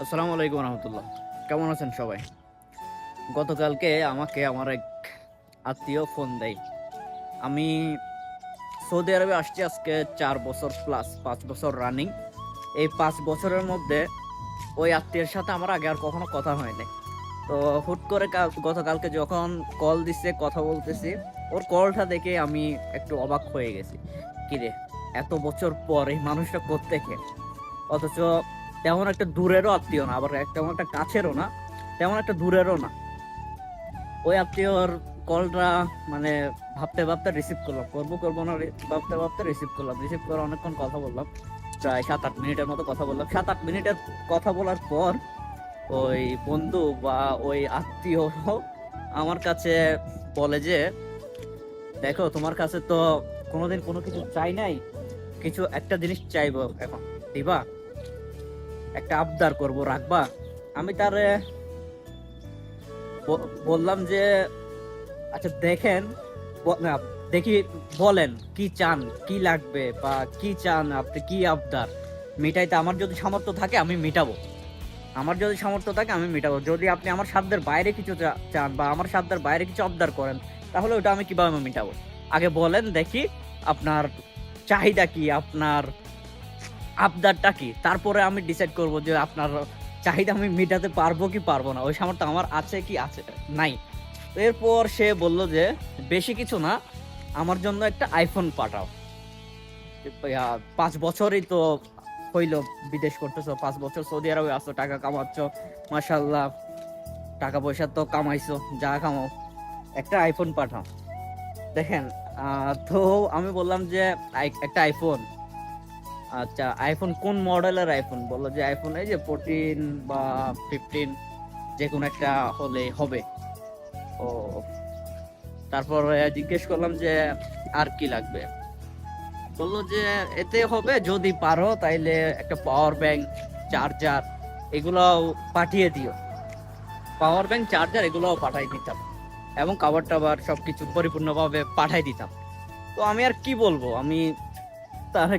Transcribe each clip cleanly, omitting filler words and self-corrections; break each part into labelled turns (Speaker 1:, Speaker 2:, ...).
Speaker 1: আসসালামু আলাইকুম রহমতুল্লাহ। কেমন আছেন সবাই? গতকালকে আমাকে আমার এক আত্মীয় ফোন দেয়। আমি সৌদি আরবে আসছি আজকে 4 বছর প্লাস, 5 বছর রানিং। এই 5 বছরের মধ্যে ওই আত্মীয়ের সাথে আমার আগে আর কখনো কথা হয়নি। তো হুট করে গতকালকে যখন কল দিচ্ছে, কথা বলতেছি, ওর কলটা দেখে আমি একটু অবাক হয়ে গেছি। কিরে, এত বছর পর এই মানুষটা কোত্থেকে? অথচ তেমন একটা দূরেরও আত্মীয় না, আবার তেমন একটা কাছেরও না, তেমন একটা দূরেরও না। ওই আত্মীয়র কলটা মানে ভাবতে ভাবতে রিসিভ করলাম, করবো করবো না ভাবতে ভাবতে রিসিভ করলাম। রিসিভ করে অনেকক্ষণ কথা বললাম, প্রায় 7-8 মিনিটের মতো কথা বললাম। 7-8 মিনিটের কথা বলার পর ওই বন্ধু বা ওই আত্মীয় আমার কাছে বলে যে, দেখো, তোমার কাছে তো কোনোদিন কোনো কিছু চাই নাই, কিছু একটা জিনিস চাইবো, এখন দিবা? একটা আবদার করব, রাখবা? আমি তারে বললাম যে, আচ্ছা দেখেন, না, দেখি, বলেন কি চান, কি লাগবে, বা কি চান আপনি, কি আবদার মিটাইতে আমার যদি সামর্থ্য থাকে আমি মিটাবো। আমার যদি সামর্থ্য থাকে আমি মিটাবো। যদি আপনি আমার সাধ্যের বাইরে কিছু চান বা আমার সাধ্যের বাইরে কিছু আবদার করেন, তাহলে ওটা আমি কিভাবে মিটাবো? আগে বলেন দেখি আপনার চাহিদা কি, আপনার আবদারটা কি, তারপরে আমি ডিসাইড করব যে আপনার চাহিদা আমি মেটাতে পারবো কি পারবো না, ওই সামর্থ্য আমার আছে কি আছে নাই। তো এরপর সে বলল যে, বেশি কিছু না, আমার জন্য একটা আইফোন পাঠাও। 5 বছরই তো হইলো বিদেশ করতেছো, 5 বছর সৌদি আরবে আসছো, টাকা কামাচ্ছ, মাশাল্লাহ, টাকা পয়সা তো কামাইছো, যা কামাও, একটা আইফোন পাঠাও। দেখেন, তো আমি বললাম যে একটা আইফোন। আচ্ছা, আইফোন কোন মডেলের আইফোন? বললো যে আইফোন এই যে 14 বা 15, যে কোনো একটা হলে হবে। ও, তারপর জিজ্ঞেস করলাম যে আর কি লাগবে? বললো যে এতে হবে, যদি পারো তাইলে একটা পাওয়ার ব্যাংক, চার্জার, এগুলাও পাঠিয়ে দিও। পাওয়ার ব্যাংক, চার্জার এগুলোও পাঠাই দিতাম, এবং কাভার টাভার সবকিছু পরিপূর্ণভাবে পাঠাই দিতাম। তো আমি আর কি বলবো, আমি তার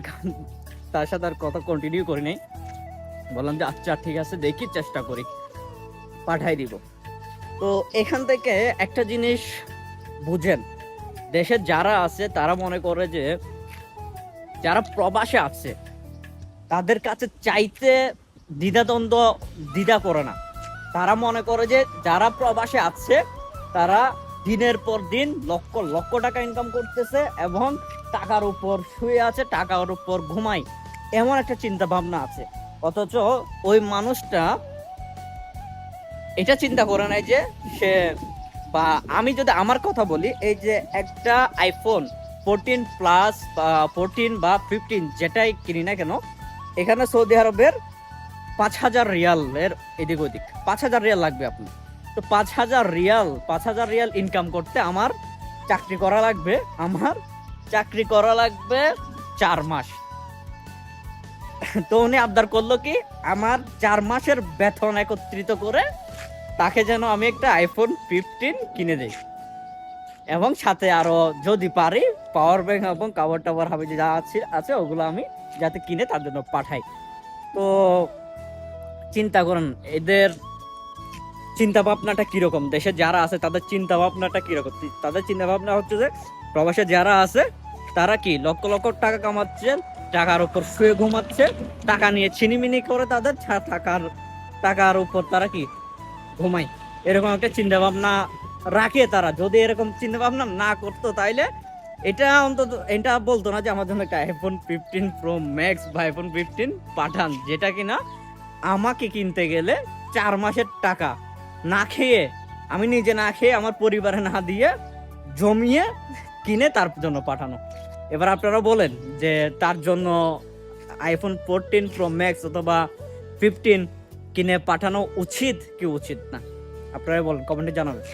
Speaker 1: তার সাথে আর কথা কন্টিনিউ করি নাই। বললাম যে আচ্ছা ঠিক আছে, দেখি, চেষ্টা করি, পাঠাই দিব। তো এখান থেকে একটা জিনিস বুঝেন, দেশে যারা আছে তারা মনে করে যে যারা প্রবাসে আছে তাদের কাছে চাইতে দ্বিধাদ্বন্দ্ব, দ্বিধা করে না। তারা মনে করে যে যারা প্রবাসে আছে তারা দিনের পর দিন লক্ষ লক্ষ টাকা ইনকাম করতেছে এবং টাকার উপর শুয়ে আছে, টাকার উপর ঘুমায়, এমন একটা চিন্তা ভাবনা আছে। অথচ ওই মানুষটা এটা চিন্তা করে নাই যে সে, বা আমি যদি আমার কথা বলি, এই যে একটা আইফোন 14 প্লাস বা 14 বা 15 যেটাই কিনি না কেন, এখানে সৌদি আরবের 5,000 রিয়াল এর এদিক ওদিক, 5,000 রিয়াল লাগবে আপনি। তো 5,000 রিয়াল, 5,000 রিয়াল ইনকাম করতে আমার চাকরি করা লাগবে, আমার চাকরি করা লাগবে 4 মাস। তো উনি আবদার করলো কি, আমার 4 মাসের বেতন একত্রিত করে তাকে যেন আমি একটা আইফোন 15 কিনে দেই, এবং সাথে আরো যদি পারি পাওয়ার ব্যাংক এবং কাভার টাভার হাবি যা আছে আছে ওগুলো আমি যাতে কিনে তার জন্য পাঠাই। তো চিন্তা করেন এদের চিন্তা ভাবনাটা কিরকম, দেশে যারা আছে তাদের চিন্তা ভাবনাটা কিরকম। তাদের চিন্তা ভাবনা হচ্ছে যে প্রবাসে যারা আছে তারা কি লক্ষ লক্ষ টাকা কামাচ্ছে, টাকার উপর শুয়ে ঘুমাচ্ছে, টাকা নিয়ে ছিনিমিনি করে, তাদের টাকার উপর তারা কি ঘুমায়, এরকম একটা চিন্তা ভাবনা রাখে তারা। যদি এরকম চিন্তা ভাবনা না করতো তাইলে এটা অন্তত এটা বলতো না যে আমার জন্য একটা আইফোন 15 প্রো ম্যাক্স বা আইফোন 15 পাঠান, যেটা কিনা আমাকে কিনতে গেলে 4 মাসের টাকা না খেয়ে, আমি নিজে না খেয়ে, আমার পরিবারে না দিয়ে, জমিয়ে কিনে তার জন্য পাঠানো। এবার আপনারা বলেন যে তার জন্য আইফোন 14 প্রো ম্যাক্স অথবা 15 কিনে পাঠানো উচিত কি উচিত না? আপনারা বলেন, কমেন্টে জানাবেন।